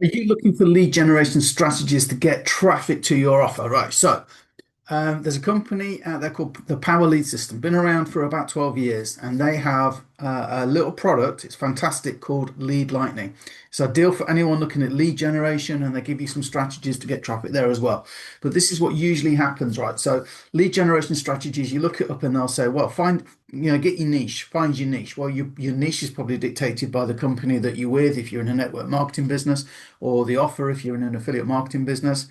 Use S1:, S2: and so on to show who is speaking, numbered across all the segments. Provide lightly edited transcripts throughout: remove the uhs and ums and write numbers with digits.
S1: Are you looking for lead generation strategies to get traffic to your offer? Right. So there's a company out there called the Power Lead System, been around for about 12 years, and they have a little product. It's fantastic called Lead Lightning. It's ideal for anyone looking at lead generation, and they give you some strategies to get traffic there as well. But this is what usually happens, right? So lead generation strategies, you look it up and they'll say, well, get your niche, find your niche. Well, your niche is probably dictated by the company that you're with, if you're in a network marketing business, or the offer if you're in an affiliate marketing business.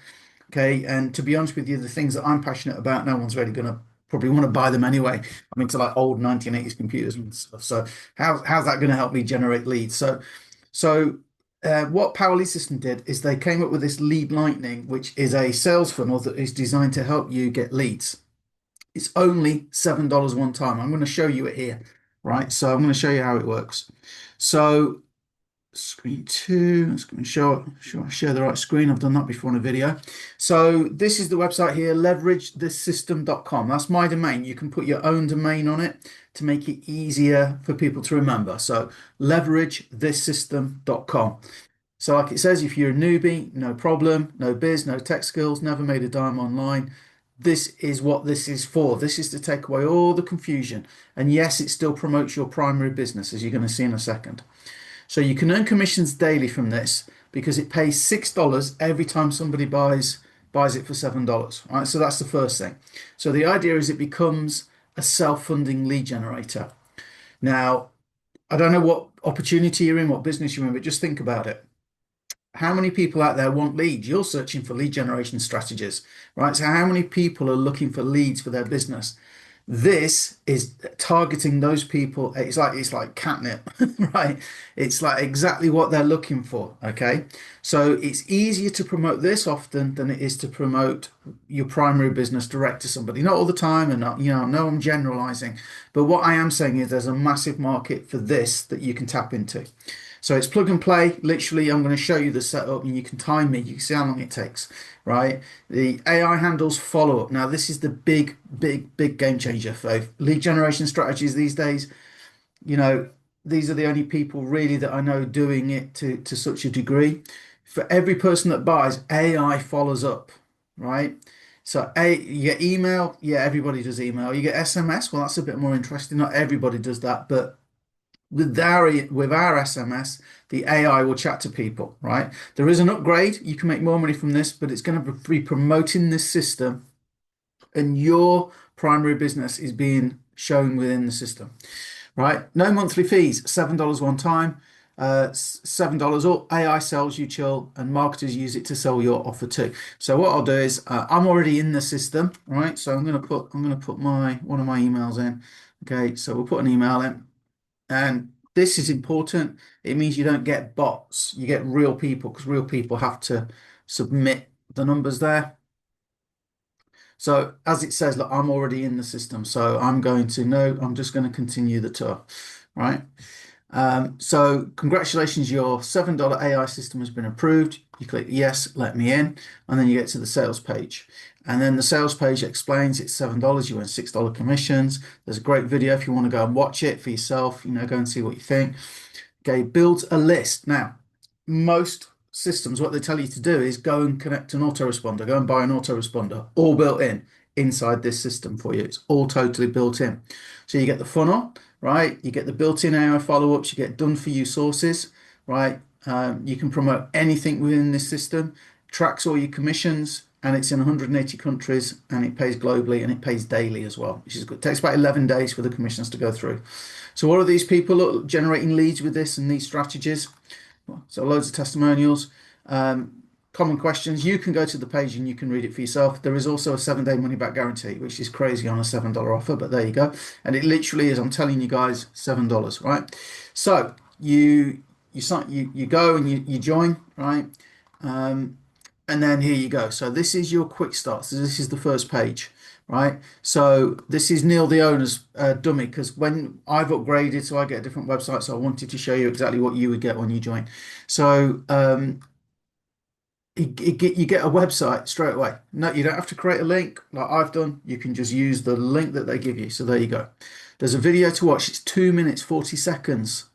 S1: Okay, and to be honest with you, the things that I'm passionate about, no one's really going to probably want to buy them anyway. I'm into like old 1980s computers and stuff. So how's that going to help me generate leads? So what Power Lead System did is they came up with this Lead Lightning, which is a sales funnel that is designed to help you get leads. It's only $7 one time. I'm going to show you it here, right? So I'm going to show you how it works. So screen two, let's go and share the right screen. I've done that before in a video. So this is the website here, leveragethissystem.com. That's my domain. You can put your own domain on it to make it easier for people to remember. So leveragethissystem.com. So like it says, if you're a newbie, no problem, no biz, no tech skills, never made a dime online, this is what this is for. This is to take away all the confusion. And yes, it still promotes your primary business, as you're going to see in a second. So you can earn commissions daily from this because it pays $6 every time somebody buys it for $7. Right? So that's the first thing. So the idea is it becomes a self-funding lead generator. Now, I don't know what opportunity you're in, what business you're in, but just think about it. How many people out there want leads? You're searching for lead generation strategies, right? So how many people are looking for leads for their business? This is targeting those people. It's like catnip, right? It's like exactly what they're looking for. Okay. So it's easier to promote this often than it is to promote your primary business direct to somebody. Not all the time, and not, no, I'm generalizing. But what I am saying is there's a massive market for this that you can tap into. So it's plug and play. Literally, I'm going to show you the setup and you can time me. You can see how long it takes, right? The AI handles follow up. Now, this is the big, big, big game changer for lead generation strategies these days. You know, these are the only people really that I know doing it to such a degree. For every person that buys, AI follows up, right? So you get email, yeah, everybody does email. You get SMS, well, that's a bit more interesting. Not everybody does that, but with our SMS, the AI will chat to people, right? There is an upgrade. You can make more money from this, but it's going to be promoting this system, and your primary business is being shown within the system, right? No monthly fees, $7 one time, $7. All AI sells, you chill, and marketers use it to sell your offer too. So what I'll do is I'm already in the system, right? So I'm gonna put my one of my emails in. Okay, so we'll put an email in. And this is important. It means you don't get bots. You get real people because real people have to submit the numbers there. So as it says, look, I'm already in the system. So I'm just going to continue the tour, right? So congratulations, your $7 AI system has been approved. You click yes, let me in, and then you get to the sales page. And then the sales page explains it's $7, you earn $6 commissions. There's a great video if you want to go and watch it for yourself, go and see what you think. Okay, builds a list. Now, most systems, what they tell you to do is go and connect an autoresponder, go and buy an autoresponder, all built in inside this system for you. It's all totally built in. So you get the funnel, right? You get the built-in AI follow-ups, you get done for you sources, right? You can promote anything within this system, tracks all your commissions, and it's in 180 countries, and it pays globally, and it pays daily as well, which is good. It takes about 11 days for the commissions to go through. So what are these people generating leads with this and these strategies? So loads of testimonials, common questions. You can go to the page and you can read it for yourself. There is also a 7-day money back guarantee, which is crazy on a $7 offer, but there you go. And it literally is, I'm telling you guys, $7, right? So you go and you join, right? And then here you go. So this is your quick start. So this is the first page, right? So this is Neil the owner's dummy, because when I've upgraded, so I get a different website. So I wanted to show you exactly what you would get when you join. So you get a website straight away. No, you don't have to create a link like I've done. You can just use the link that they give you. So there you go. There's a video to watch. It's 2 minutes, 40 seconds.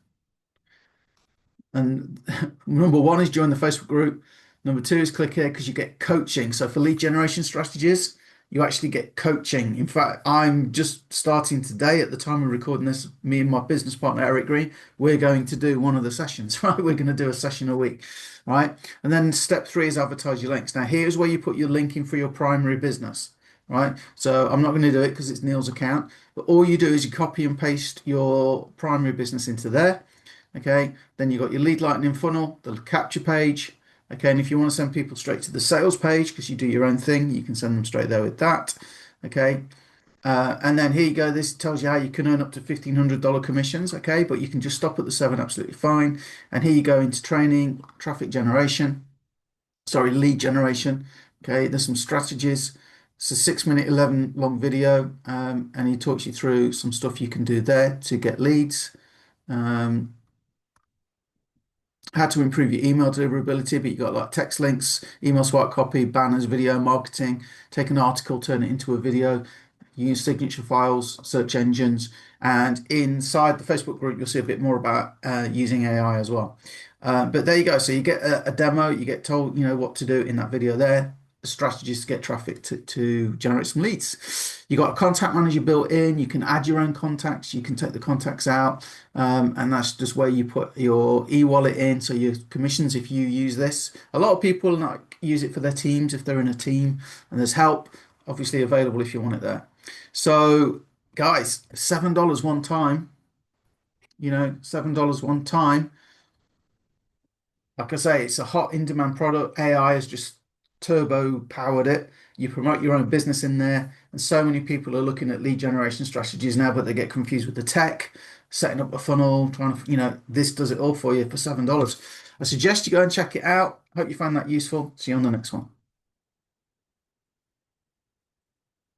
S1: And number one is join the Facebook group. Number two is click here because you get coaching. So for lead generation strategies, you actually get coaching. In fact, I'm just starting today at the time of recording this, me and my business partner, Eric Green, we're going to do one of the sessions, right? We're going to do a session a week, right? And then step three is advertise your links. Now, here's where you put your link in for your primary business, right? So I'm not going to do it because it's Neil's account, but all you do is you copy and paste your primary business into there. Okay, then you've got your lead lightning funnel, the capture page. Okay, and if you want to send people straight to the sales page because you do your own thing, you can send them straight there with that. Okay, and then here you go. This tells you how you can earn up to $1,500 commissions. Okay, but you can just stop at the seven, absolutely fine. And here you go into training, traffic generation, sorry, lead generation. Okay, there's some strategies. It's a 6 minute, 11 long video, and he talks you through some stuff you can do there to get leads. How to improve your email deliverability, but you've got like text links, email swap copy, banners, video marketing, take an article, turn it into a video, use signature files, search engines, and inside the Facebook group, you'll see a bit more about using AI as well. But there you go. So you get a demo, you get told, what to do in that video there. Strategies to get traffic to generate some leads. You got a contact manager built in. You can add your own contacts. You can take the contacts out, and that's just where you put your e-wallet in. So your commissions, if you use this, a lot of people not use it for their teams if they're in a team, and there's help obviously available if you want it there. So guys, $7 one time. $7 one time. Like I say, it's a hot in-demand product. AI has just turbo powered it. You promote your own business in there, and so many people are looking at lead generation strategies now, but they get confused with the tech, setting up a funnel, trying to, this does it all for you for $7. I suggest you go and check it out. Hope you found that useful. See you on the next one.